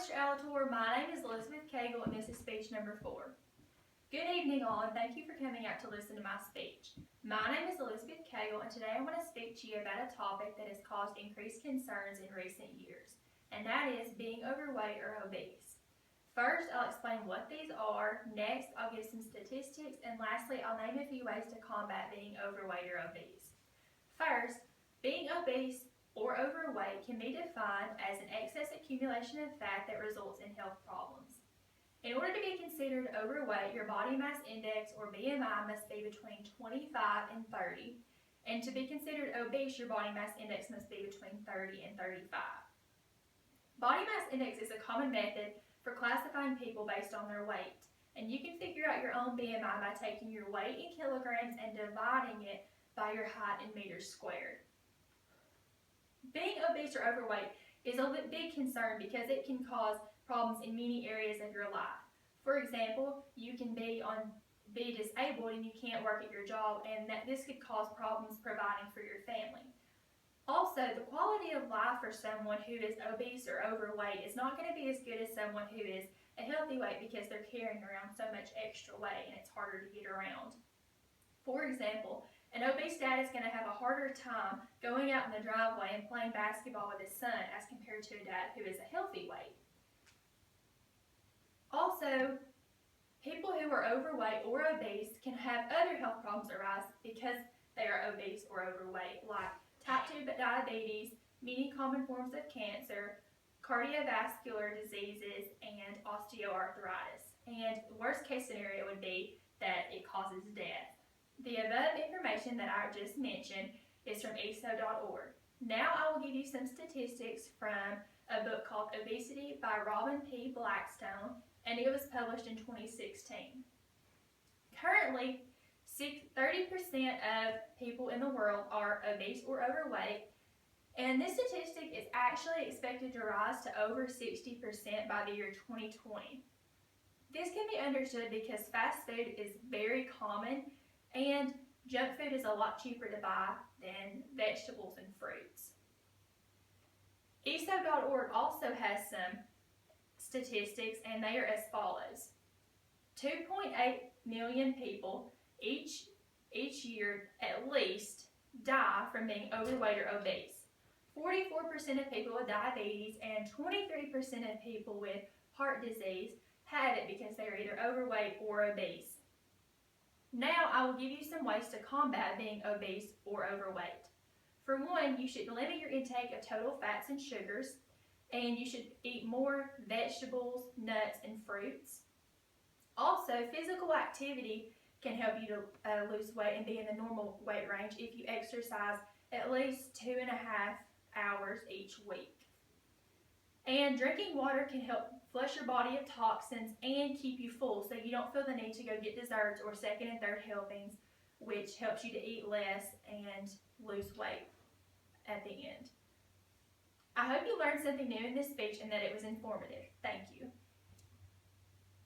Mr. Alator, my name is Elizabeth Cagle and this is speech number 4. Good evening all and thank you for coming out to listen to my speech. My name is Elizabeth Cagle and today I want to speak to you about a topic that has caused increased concerns in recent years, and that is being overweight or obese. First, I'll explain what these are, next I'll give some statistics, and lastly I'll name a few ways to combat being overweight or obese. First, being obese or overweight can be defined as an excess accumulation of fat that results in health problems. In order to be considered overweight, your body mass index or BMI must be between 25 and 30, and to be considered obese, your body mass index must be between 30 and 35. Body mass index is a common method for classifying people based on their weight, and you can figure out your own BMI by taking your weight in kilograms and dividing it by your height in meters squared. Being obese or overweight is a big concern because it can cause problems in many areas of your life. For example, you can be disabled and you can't work at your job, and this could cause problems providing for your family. Also, the quality of life for someone who is obese or overweight is not going to be as good as someone who is a healthy weight because they're carrying around so much extra weight and it's harder to get around. For example, an obese dad is going to have a harder time going out in the driveway and playing basketball with his son as compared to a dad who is a healthy weight. Also, people who are overweight or obese can have other health problems arise because they are obese or overweight, like type 2 diabetes, many common forms of cancer, cardiovascular diseases, and osteoarthritis. And the worst case scenario would be that it causes death. The above information that I just mentioned is from ESO.org. Now I will give you some statistics from a book called Obesity by Robin P. Blackstone, and it was published in 2016. Currently, 30% of people in the world are obese or overweight, and this statistic is actually expected to rise to over 60% by the year 2020. This can be understood because fast food is very common and junk food is a lot cheaper to buy than vegetables and fruits. ESO.org also has some statistics, and they are as follows. 2.8 million people each year at least die from being overweight or obese. 44% of people with diabetes and 23% of people with heart disease have it because they are either overweight or obese. Now I will give you some ways to combat being obese or overweight. For one, you should limit your intake of total fats and sugars, and you should eat more vegetables, nuts, and fruits. Also, physical activity can help you to lose weight and be in the normal weight range if you exercise at least 2.5 hours each week. And drinking water can help flush your body of toxins and keep you full so you don't feel the need to go get desserts or second and third helpings, which helps you to eat less and lose weight at the end. I hope you learned something new in this speech and that it was informative. Thank you.